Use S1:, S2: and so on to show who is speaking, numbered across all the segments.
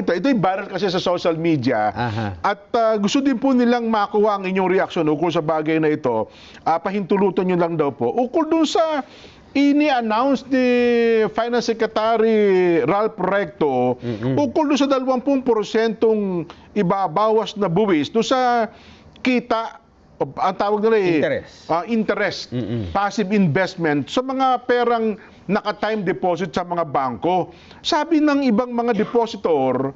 S1: Ito'y viral kasi sa social media. At gusto din po nilang makuha ang inyong reaksyon ukol sa bagay na ito. Pahintulutan nyo lang daw po. Ukol dun sa ini-announce ni Finance Secretary Ralph Recto, ukol dun sa 20% ibabawas na buwis dun sa kita, ang tawag nila interest, passive investment sa mga perang naka-time deposit sa mga bangko. Sabi ng ibang mga depositor,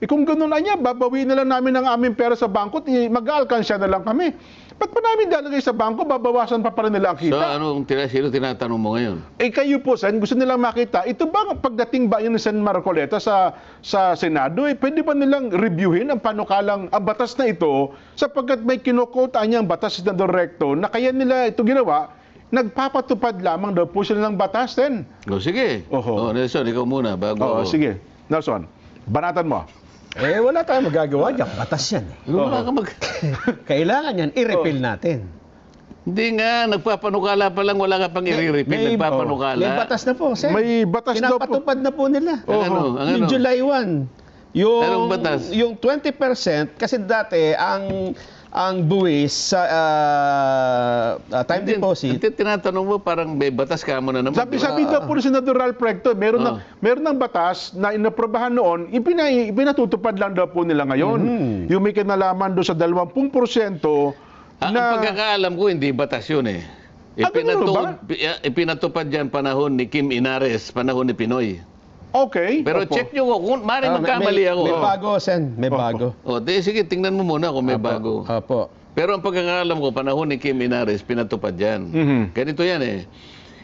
S1: kung ganun na niya, babawiin na lang namin ang aming pera sa bangko at mag-aalkansya na lang kami. Ba't pa namin dalagay sa bangko, babawasan pa rin nila ang kita?
S2: So, sino tinatanong mo ngayon?
S1: Kayo po, Sen, gusto nilang makita, ito ba pagdating ba yun ni Sen Marcoleta sa Senado, pwede ba nilang reviewin ang panukalang ang batas na ito sapagkat may kinukota niyang batas na direkto na kaya nila ito ginawa, nagpapatupad lamang daw po sila ng batas, Sen.
S2: Sige. Nelson, ikaw muna bago.
S1: Sige. Nelson, banatan mo.
S3: Wala tayong magagawa dyan. Batas yan. Kailangan yan, i-repeal natin.
S2: Hindi nga, nagpapanukala pa lang, wala ka pang i-repeal, nagpapanukala.
S3: May batas na po, sir.
S1: May batas daw po.
S3: Pinapatupad na po nila.
S2: Ang
S3: July 1.
S2: Anong batas?
S3: Yung 20%, kasi dati, ang buwis sa time deposit.
S2: Tinatanong mo, parang may batas ka mo na naman.
S1: Sabi daw po ni Senador Ralph Recto, meron ng batas na inaprobahan noon, ipinatutupad lang daw po nila ngayon. Yung may kinalaman doon sa 20%.
S2: Ang pagkakaalam ko, hindi batas yun eh. Ipinatupad dyan panahon ni Kim Inares, panahon ni Pinoy.
S1: Okay.
S2: Pero check nyo kung maaaring magkamali ako.
S3: May bago, Sen. May bago.
S2: Sige, tingnan mo muna kung may bago. Pero ang pagkakaalam ko, panahon ni Kim Inares, pinatupad yan. Ganito yan eh.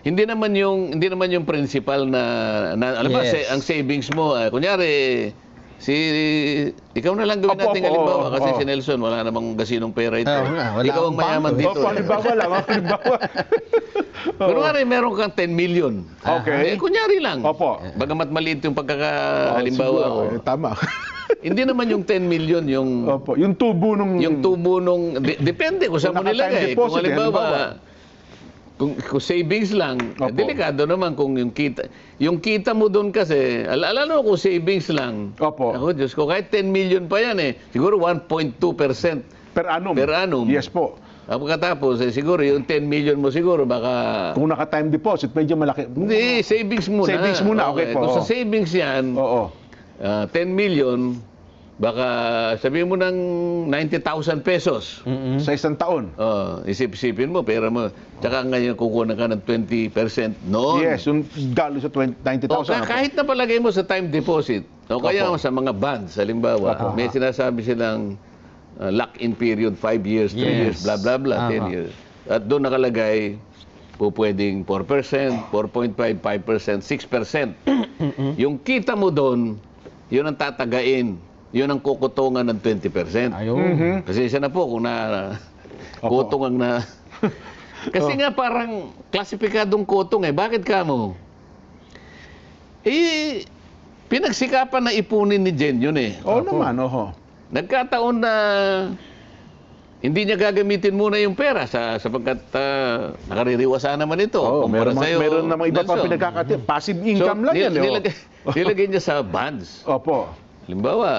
S2: Hindi naman yung principal na alam mo, ang savings mo, kunyari, ikaw na lang gawin natin halimbawa kasi si Nelson wala namang gasinong pera ito. Ikaw ang mayaman dito.
S1: Halimbawa lang, halimbawa.
S2: Kunwari meron kang 10 million.
S1: Okay.
S2: Kunyari lang. Bagamat maliit yung pagkakahalimbawa ko.
S1: Tama.
S2: Hindi naman yung 10 million
S1: yung tubo nung
S2: depende kung saan mo nilagay. Kung halimbawa kung savings lang, delikado naman kung yung kita mo doon kasi, alala mo kung savings lang. Ako, Diyos ko, kahit 10 million pa yan siguro 1.2%
S1: per annum.
S2: Per annum.
S1: Yes po.
S2: Pagkatapos, siguro yung 10 million mo siguro baka...
S1: Kung naka-time deposit, medyo malaki.
S2: Hindi, savings muna.
S1: Savings muna, okay po.
S2: Kung sa savings yan, 10 million, baka sabihin mo ng 90,000 pesos.
S1: Sa isang taon.
S2: Isip-isipin mo, pera mo. Tsaka ngayon kukunan ka ng 20% noon.
S1: Yes, yung galo sa 90,000.
S2: Kahit na palagay mo sa time deposit, o kaya sa mga bonds, halimbawa, may sinasabi silang lock-in period, 5 years, 3 years, blah, blah, blah, 10 years. At doon nakalagay, pwedeng 4%, 4.5%, 5%, 6%. Yung kita mo doon, yun ang tatagain. Yun ang kukutungan ng 20%. Kasi isa na po kung kutungan na... Kasi nga parang klasipikadong kutong Bakit ka mo? Pinagsikapan na ipunin ni Jen yun
S1: naman,
S2: Nagkataon na hindi niya gagamitin muna yung pera sapagkat nakaririwasa naman ito.
S1: Meron namang iba pa pinagkakati. Passive income lang yan.
S2: Nilagay niya sa bonds. Halimbawa,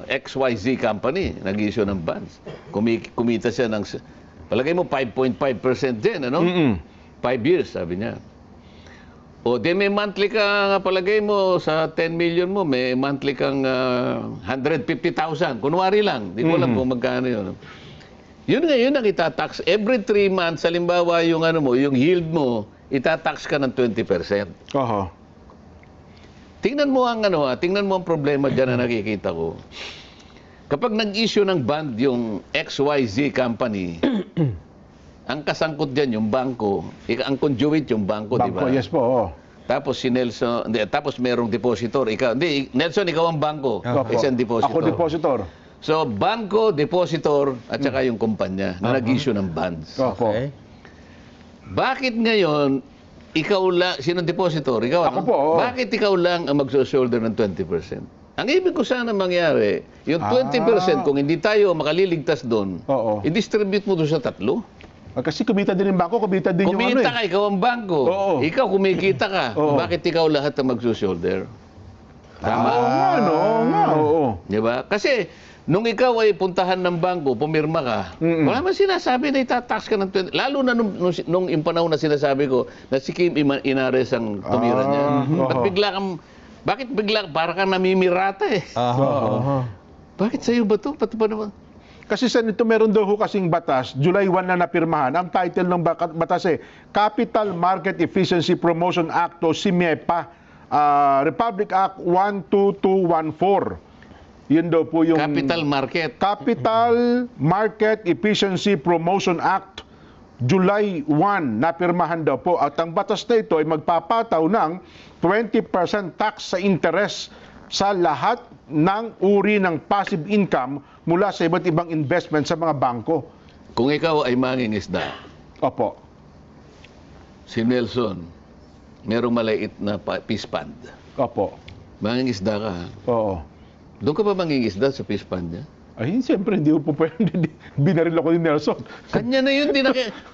S2: XYZ company, nag-issue ng bonds. Kumita siya ng, palagay mo 5.5% din, 5 years, sabi niya. May monthly ka, palagay mo, sa 10 million mo, may monthly kang 150,000. Kunwari lang, di ko alam kung magkano yun. Yun ang itatax. Every 3 months, halimbawa, yung yield mo, itatax ka ng 20%. Tingnan mo ang problema diyan na nakikita ko. Kapag nag-issue ng bond yung XYZ company, ang kasangkot diyan yung bangko, ang conduit yung bangko, di ba?
S1: Yes po.
S2: Tapos si Nelson, tapos merong depositor. Nelson, ikaw ang bangko. Isang depositor.
S1: Ako depositor.
S2: So, bangko, depositor, at saka yung kumpanya na nag-issue ng bonds. Bakit ngayon, ikaw lang, sinong depositor? Ikaw,
S1: ako po.
S2: Bakit ikaw lang ang magso-shoulder ng 20%? Ang ibig ko sana mangyari, yung 20%, kung hindi tayo makaliligtas doon, i-distribute mo doon sa 3.
S1: Kasi kumita din yung bangko, kumita din yung
S2: Kumita ka, ikaw ang bangko. Ikaw kumikita ka. Bakit ikaw lahat ang magso-shoulder? Tama.
S1: Oo.
S2: Di ba? Kasi, nung ikaw ay puntahan ng bangko, pumirma ka, wala man sinasabi na itatax ka ng 20. Lalo na nung yung panahon na sinasabi ko na si Kim Inares ang tumira niya. Bakit bigla, para kang namimirata eh. Bakit sa'yo ba ito? Pati ba naman?
S1: Kasi Senator, meron daw ho kasing batas, July 1 na napirmahan. Ang title ng batas Capital Market Efficiency Promotion Act o CMEPA, Republic Act 12214. Yun daw po yung
S2: Capital
S1: Market Efficiency Promotion Act, July 1 napirmahan daw po. At ang batas na ito ay magpapataw ng 20% tax sa interest sa lahat ng uri ng passive income mula sa iba't ibang investment sa mga bangko.
S2: Kung ikaw ay mangingisda,
S1: Opo.
S2: si Nelson, merong maliit na fish pond.
S1: Opo.
S2: Mangingisda ka, ha?
S1: Oo.
S2: Doon ka ba mangingisda sa fish pond niya?
S1: Ay, siyempre, hindi ko po pwede. Binaril ako ni Nelson.
S2: Kanya na yun,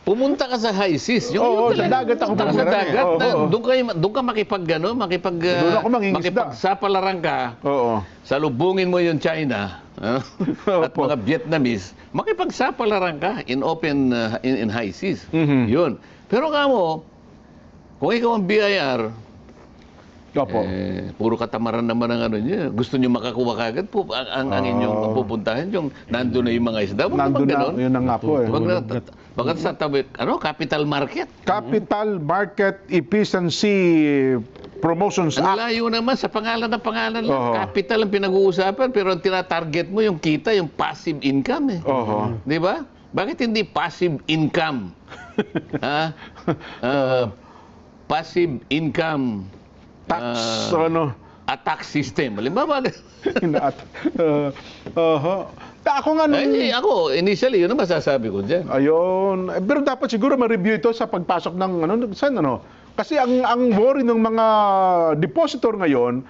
S2: pumunta ka sa high seas.
S1: Oo, sa dagat ako
S2: pumunta
S1: pumunta.
S2: sa dagat.
S1: Oo.
S2: Doon ka doon ako
S1: mangingisda.
S2: makipagsapalaran ka.
S1: Oo.
S2: Salubungin mo yung China at
S1: Opo.
S2: mga Vietnamese, makipagsapalaran ka in open, in high seas. Yun. Pero kamo, kung ikaw ang BIR,
S1: Opo.
S2: puro katamaran naman ang ano niya. Gusto niyo makakuha kagad po ang inyong pupuntahan, yung nandun na yung mga isda. Huwag naman
S1: Nandun na,
S2: ganon.
S1: yun na nga po eh.
S2: Bakit sa tabi, capital market?
S1: Capital Market Efficiency Promotions
S2: Ang
S1: Act.
S2: layo naman sa pangalan lang.
S1: Oo.
S2: Capital ang pinag-uusapan, pero ang tinatarget mo yung kita, yung passive income eh.
S1: Oo.
S2: Di ba? Bakit hindi passive income? Ha? Passive income
S1: Tax,
S2: a tax system. Halimbawa,
S1: Ako nga nung...
S2: ako, initially, yun ang masasabi ko dyan.
S1: Ayun. Pero dapat siguro ma-review ito sa pagpasok ng Kasi ang worry ng mga depositor ngayon,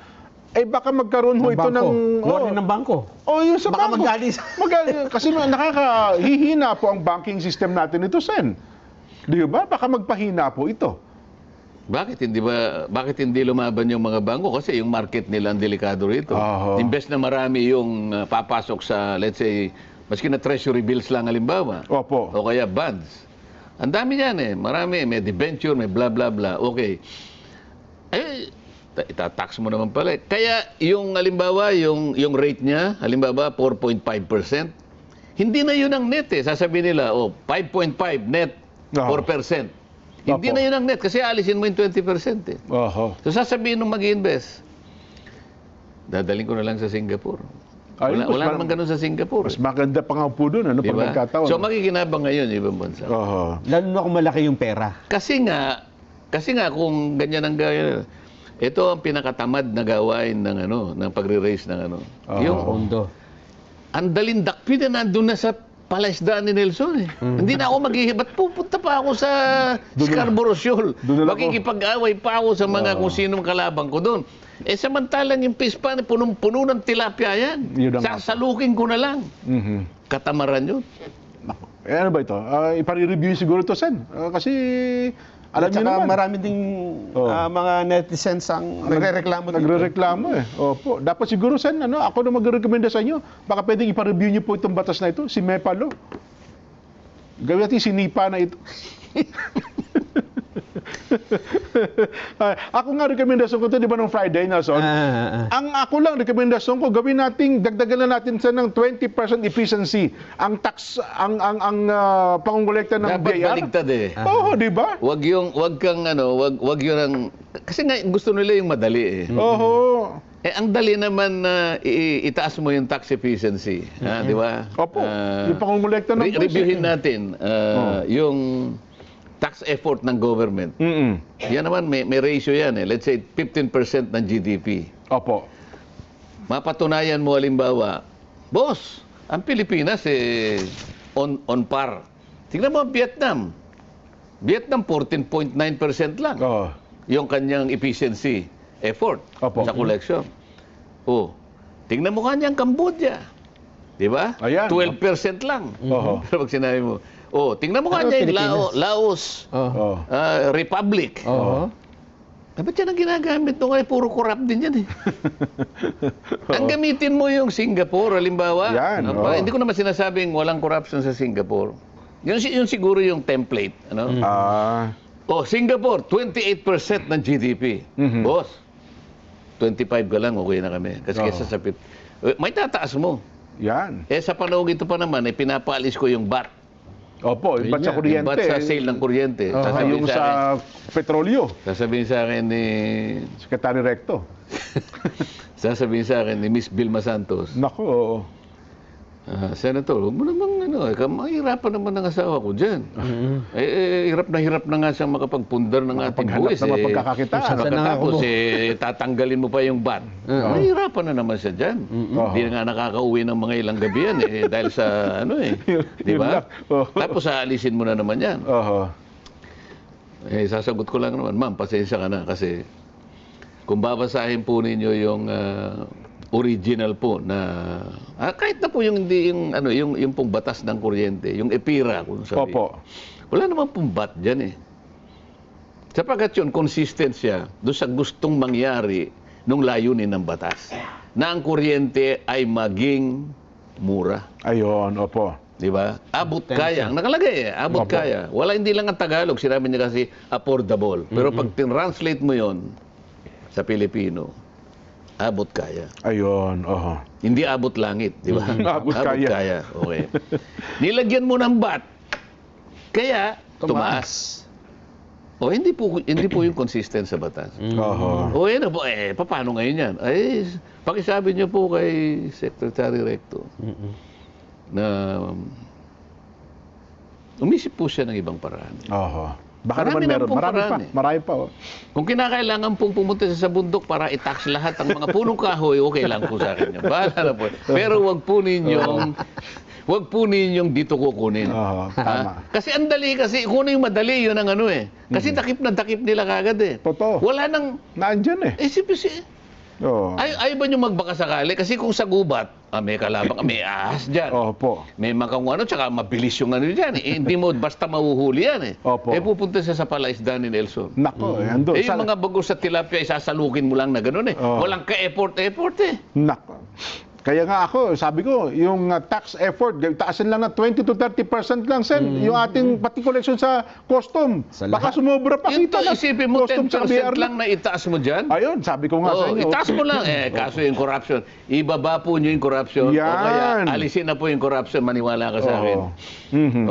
S1: ay baka magkaroon ho ito ng...
S3: Worry ng bangko.
S1: Yung sa
S3: Baka
S1: bangko.
S3: magalis.
S1: Kasi nakakahihina po ang banking system natin ito, Sen. Di ba? Baka magpahina po ito.
S2: Bakit hindi lumaban yung mga bangko? Kasi yung market nila ang delikado rito. Imbes na marami yung papasok sa, let's say, maski na treasury bills lang halimbawa.
S1: Opo.
S2: O kaya bonds. Ang dami yan eh. Marami. May debenture, may bla bla bla. Okay. Itatax mo naman pala. Kaya yung halimbawa, yung rate niya, halimbawa 4.5%, hindi na yun ang net eh. Sasabihin nila, 5.5 net, 4%. Hindi na yun ang net kasi alisin mo yung 20% eh. So sasabihin nung mag-invest, dadaling ko na lang sa Singapore. Wala naman ganun sa Singapore.
S1: Mas maganda pa nga po doon, pag nagkataon.
S2: So makikinabang ngayon yung ibang bansa.
S3: Lalo na kung malaki yung pera.
S2: Kasi nga kung ganyan ang gawin, ito ang pinakatamad na gawain ng pagre-raise ng yung
S3: pondo.
S2: Ang dalindakpin na nandun na sa palaisdaan ni Nelson eh. Hindi na ako maghihibat. Pupunta pa ako sa Scarborough Shoal. Makikipag-away pa ako sa mga kung sinong kalabang ko doon. Samantalang yung fish pond, punong-puno ng tilapia yan. Sasalukin ko na lang. Katamaran yun.
S1: Ano ba ito? Ipare-review siguro ito, Sen. Kasi alam niyo naman.
S3: Marami ding mga netizens ang nagrereklamo.
S1: Nagrereklamo eh. Opo. Dapat siguro, Sen, ako na magrekomenda sa inyo. Baka pwedeng ipa-review niyo po itong batas na ito, si MEPA Law. Gawin natin sinipa na ito. Ako nga rekomendasyon ko ito, di ba nung Friday, Nelson? Ang ako lang rekomendasyon ko, gawin natin, dagdagan na natin sa ng 20% efficiency ang tax, ang pangungulekta ng
S2: dapat
S1: BIR.
S2: baligtad eh.
S1: Oo, di ba?
S2: Wag yun ang, kasi nga gusto nila yung madali eh.
S1: Oo.
S2: Ang dali naman na itaas mo yung tax efficiency, di ba?
S1: Opo, yung pangungulekta ng
S2: reviewin natin yung tax effort ng government. Yan naman, may ratio yan eh. Let's say 15% ng GDP.
S1: Opo.
S2: Mapatunayan mo halimbawa, boss, ang Pilipinas on par. Tingnan mo ang Vietnam. Vietnam 14.9% lang. Yung kanyang efficiency effort sa collection. Tingnan mo kanyang Cambodia. Di ba? 12% lang. Pero pag sinabi mo, tingnan mo kanya yung Laos Republic. Ba't yan ang ginagamit nung ay puro corrupt din yan eh. Ang gamitin mo yung Singapore, halimbawa.
S1: Yan,
S2: Hindi ko naman sinasabing walang corruption sa Singapore. Yun siguro yung template. Ano? Singapore, 28% ng GDP. Boss, 25 ka lang, okay na kami. Kasi kesa sa may tataas mo.
S1: Yan.
S2: Sa panahon ito pa naman, pinapaalis ko yung VAT.
S1: Opo, ba't sa kuryente?
S2: Ba't sa sale ng kuryente?
S1: Yung sa petrolyo.
S2: Sasabihin sa akin ni...
S1: Secretary Recto.
S2: Sasabihin sa akin ni Miss Vilma Santos.
S1: Nako, oo.
S2: Senator, huwag mo namang mahirapan naman ang asawa ko dyan. Hirap na nga siyang makapagpundar ng ating buwis.
S1: Paghanap naman pagkakakitaan.
S2: Pagkatapos, tatanggalin mo pa yung VAT. Mahirapan na naman siya dyan. Hindi na nga nakakauwi ng mga ilang gabi yan dahil sa di ba? Tapos aalisin mo na naman yan. Sasagot ko lang naman, ma'am, pasensya ka na kasi kung babasahin po ninyo yung original po na kahit na po yung hindi yung pong batas ng kuryente, yung EPIRA kung sabi.
S1: Opo.
S2: Wala naman pong bat diyan eh. Sapagkat yun consistent siya do sa gustong mangyari nung layunin ng batas na ang kuryente ay maging mura.
S1: Ayun, opo.
S2: Di ba? Abot kaya. Ang nakalagay abot kaya. Wala, hindi lang ang Tagalog. Sinabi niya kasi affordable. Pero pag tin-translate mo yon sa Pilipino, abot kaya.
S1: Ayun,
S2: Hindi abot langit, di ba?
S1: Abot kaya.
S2: Okay. Nilagyan mo ng bat. Kaya tumaas. Hindi po yung consistent sa batas. Paano ngayon yan? Pakisabi niyo po kay Secretary Recto na umisip po siya ng ibang paraan. Baka naman meron. Marami pa. Kung kinakailangan pong pumunta sa bundok para i-tax lahat ang mga punong kahoy, okay lang po sa akin. Bahala na po. Pero wag po ninyong dito kukunin.
S1: Tama.
S2: Kasi ang dali kasi, kung ano yung madali, yun ang Kasi takip na takip nila kagad eh.
S1: Totoo.
S2: Wala nang...
S1: Naandyan eh.
S2: Ayaw ba nyo magbaka sakali? Kasi kung sa gubat, may kalabang, may ahas dyan. May makang tsaka mabilis yung dyan. Hindi mo basta mahuhuli yan eh. Pupunta siya sa palaisdaan ni Nelson.
S1: Nako,
S2: yung mga bagos sa tilapia, isasalukin mo lang na gano'n eh. Walang ka-effort eh.
S1: Nako. Kaya nga ako, sabi ko, yung tax effort, taasin lang na 20 to 30% lang, Sen. Yung ating pati collection sa custom. Baka sumobra pa kita na.
S2: Isipin mo, 10% lang na itaas mo dyan?
S1: Ayun, sabi ko nga sa inyo.
S2: Itaas mo lang. Kaso yung corruption. Ibaba po nyo yung corruption.
S1: Yan.
S2: O kaya alisin na po yung corruption. Maniwala ka sa akin.